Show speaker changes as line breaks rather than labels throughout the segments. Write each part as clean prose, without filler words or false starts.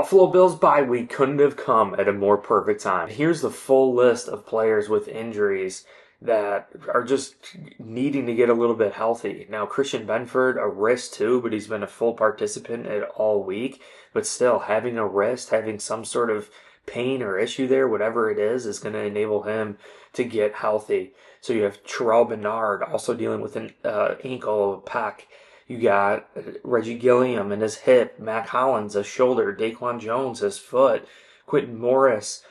Buffalo Bills bye week couldn't have come at a more perfect time. Here's the full list of players with injuries that are just needing to get a little bit healthy. Now, Christian Benford, a wrist too, but he's been a full participant at all week. But still, having a wrist, having some sort of pain or issue there, whatever it is going to enable him to get healthy. So you have Terrell Bernard also dealing with an ankle, pec. You got Reggie Gilliam and his hip, Matt Collins, his shoulder, Daquan Jones, his foot, Quentin Morris,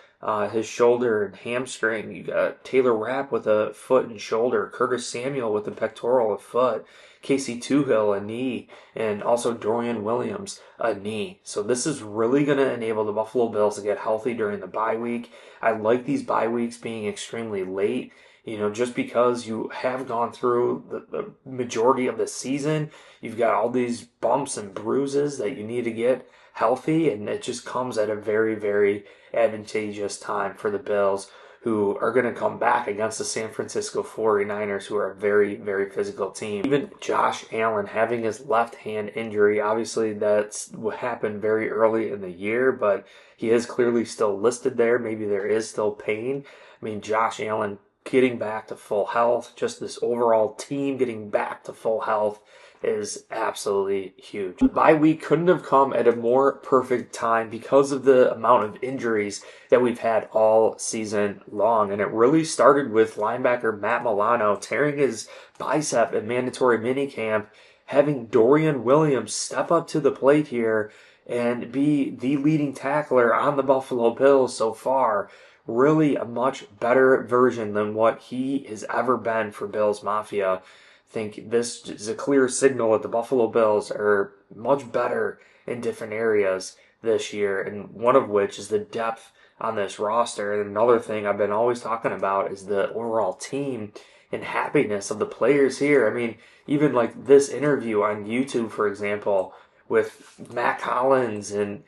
his shoulder and hamstring. You got Taylor Rapp with a foot and shoulder, Curtis Samuel with a pectoral, a foot, Casey Toohill, a knee, and also Dorian Williams, a knee. So this is really going to enable the Buffalo Bills to get healthy during the bye week. I like these bye weeks being extremely late. You know, just because you have gone through the majority of the season, you've got all these bumps and bruises that you need to get healthy, and it just comes at a very, very advantageous time for the Bills, who are going to come back against the San Francisco 49ers, who are a very, very physical team. Even Josh Allen having his left hand injury, obviously that's what happened very early in the year, but he is clearly still listed there. Maybe there is still pain. I mean, Josh Allen getting back to full health, just this overall team getting back to full health is absolutely huge. The bye week couldn't have come at a more perfect time because of the amount of injuries that we've had all season long. And it really started with linebacker Matt Milano tearing his bicep in mandatory minicamp, having Dorian Williams step up to the plate here and be the leading tackler on the Buffalo Bills so far. Really a much better version than what he has ever been for Bills Mafia. I think this is a clear signal that the Buffalo Bills are much better in different areas this year, and one of which is the depth on this roster. And another thing I've been always talking about is the overall team and happiness of the players here. I mean, even like this interview on YouTube, for example, with Matt Collins and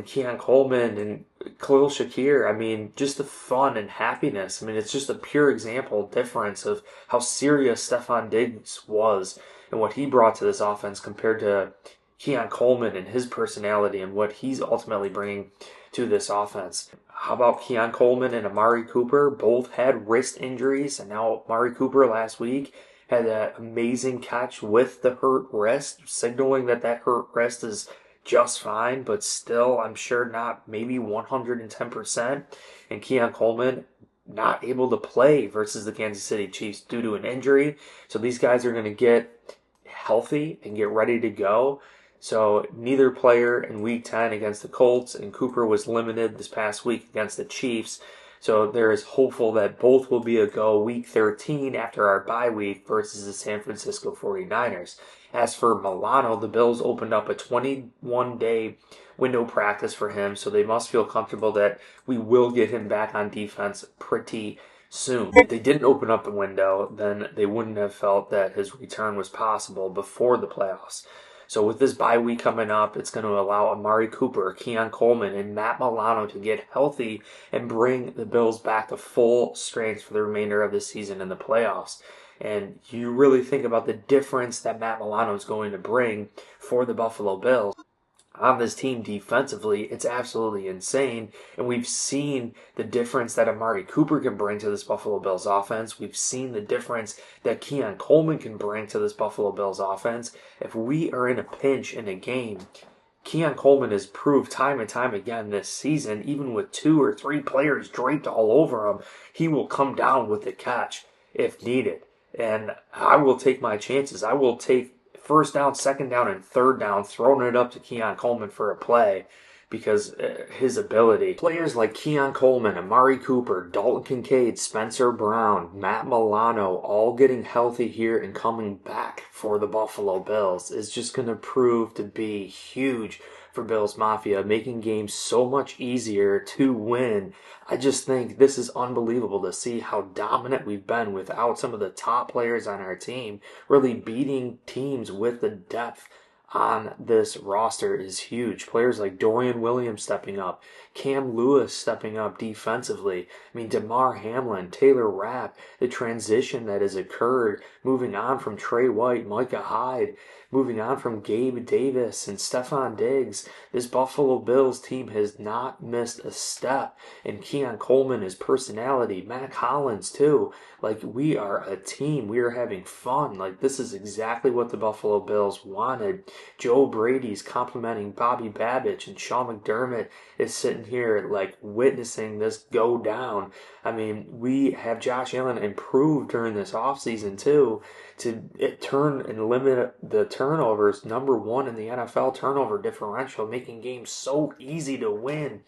Keon Coleman and Khalil Shakir. I mean, just the fun and happiness. I mean, it's just a pure example difference of how serious Stephon Diggs was and what he brought to this offense compared to Keon Coleman and his personality and what he's ultimately bringing to this offense. How about Keon Coleman and Amari Cooper? Both had wrist injuries, and now Amari Cooper last week had that amazing catch with the hurt wrist, signaling that hurt wrist is just fine, but still, I'm sure not maybe 110%. And Keon Coleman not able to play versus the Kansas City Chiefs due to an injury. So these guys are going to get healthy and get ready to go. So neither player in Week 10 against the Colts, and Cooper was limited this past week against the Chiefs. So there is hopeful that both will be a go Week 13 after our bye week versus the San Francisco 49ers. As for Milano, the Bills opened up a 21-day window practice for him, so they must feel comfortable that we will get him back on defense pretty soon. If they didn't open up the window, then they wouldn't have felt that his return was possible before the playoffs. So with this bye week coming up, it's going to allow Amari Cooper, Keon Coleman, and Matt Milano to get healthy and bring the Bills back to full strength for the remainder of the season in the playoffs. And you really think about the difference that Matt Milano is going to bring for the Buffalo Bills on this team defensively. It's absolutely insane. And we've seen the difference that Amari Cooper can bring to this Buffalo Bills offense. We've seen the difference that Keon Coleman can bring to this Buffalo Bills offense. If we are in a pinch in a game, Keon Coleman has proved time and time again this season, even with 2 or 3 players draped all over him, he will come down with the catch if needed. And I will take my chances. I will take first down, second down, and third down, throwing it up to Keon Coleman for a play because his ability. Players like Keon Coleman, Amari Cooper, Dalton Kincaid, Spencer Brown, Matt Milano, all getting healthy here and coming back for the Buffalo Bills is just going to prove to be huge for Bills Mafia, making games so much easier to win. I just think this is unbelievable to see how dominant we've been without some of the top players on our team, really beating teams with the depth on this roster is huge. Players like Dorian Williams stepping up, Cam Lewis stepping up defensively. I mean, DeMar Hamlin, Taylor Rapp, the transition that has occurred, moving on from Trey White, Micah Hyde, moving on from Gabe Davis and Stephon Diggs. This Buffalo Bills team has not missed a step. And Keon Coleman, his personality, Matt Collins too. Like, we are a team. We are having fun. Like, this is exactly what the Buffalo Bills wanted. Joe Brady's complimenting Bobby Babich, and Sean McDermott is sitting here, like, witnessing this go down. I mean, we have Josh Allen improve during this offseason too, to turn and limit the turnovers, #1 in the NFL turnover differential, making games so easy to win.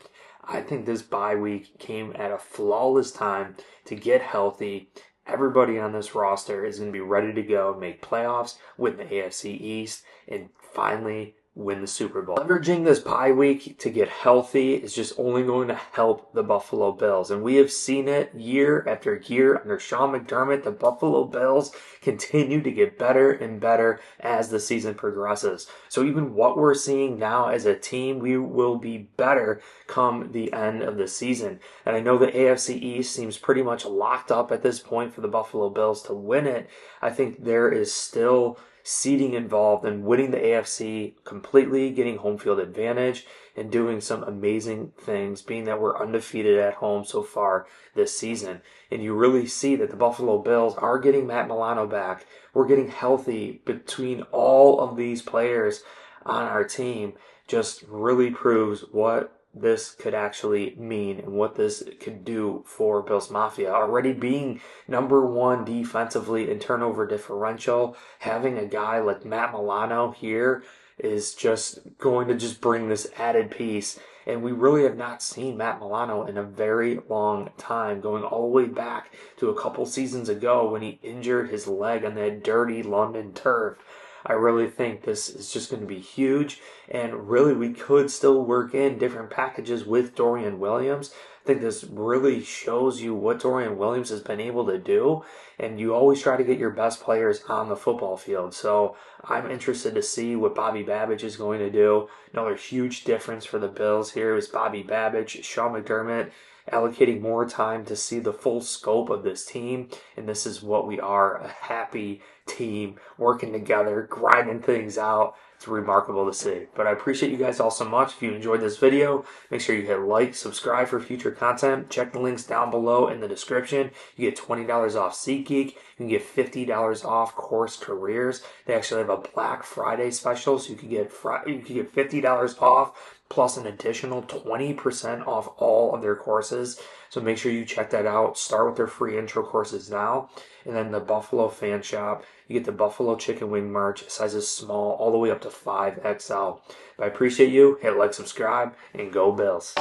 I think this bye week came at a flawless time to get healthy. Everybody on this roster is going to be ready to go, make playoffs, win the AFC East, and finally win the Super Bowl. Leveraging this bye week to get healthy is just only going to help the Buffalo Bills. And we have seen it year after year under Sean McDermott. The Buffalo Bills continue to get better and better as the season progresses. So even what we're seeing now as a team, we will be better come the end of the season. And I know the AFC East seems pretty much locked up at this point for the Buffalo Bills to win it. I think there is still seeding involved in winning the AFC completely, getting home field advantage, and doing some amazing things, being that we're undefeated at home so far this season. And you really see that the Buffalo Bills are getting Matt Milano back. We're getting healthy between all of these players on our team. Just really proves what this could actually mean and what this could do for Bills Mafia. Already being #1 defensively in turnover differential, having a guy like Matt Milano here is just going to just bring this added piece. And we really have not seen Matt Milano in a very long time, going all the way back to a couple seasons ago when he injured his leg on that dirty London turf. I really think this is just going to be huge, and really we could still work in different packages with Dorian Williams. I think this really shows you what Dorian Williams has been able to do, and you always try to get your best players on the football field. So I'm interested to see what Bobby Babich is going to do. Another huge difference for the Bills here is Bobby Babich, Sean McDermott, allocating more time to see the full scope of this team. And this is what we are, a happy team working together, grinding things out. It's remarkable to see. But I appreciate you guys all so much. If you enjoyed this video, make sure you hit like, subscribe for future content. Check the links down below in the description. You get $20 off SeatGeek. You can get $50 off Course Careers. They actually have a Black Friday special, so you can get $50 off plus an additional 20% off all of their courses. So make sure you check that out. Start with their free intro courses now. And then the Buffalo Fan Shop, you get the Buffalo Chicken Wing merch, sizes small all the way up to 5XL. But I appreciate you. Hit like, subscribe, and go Bills.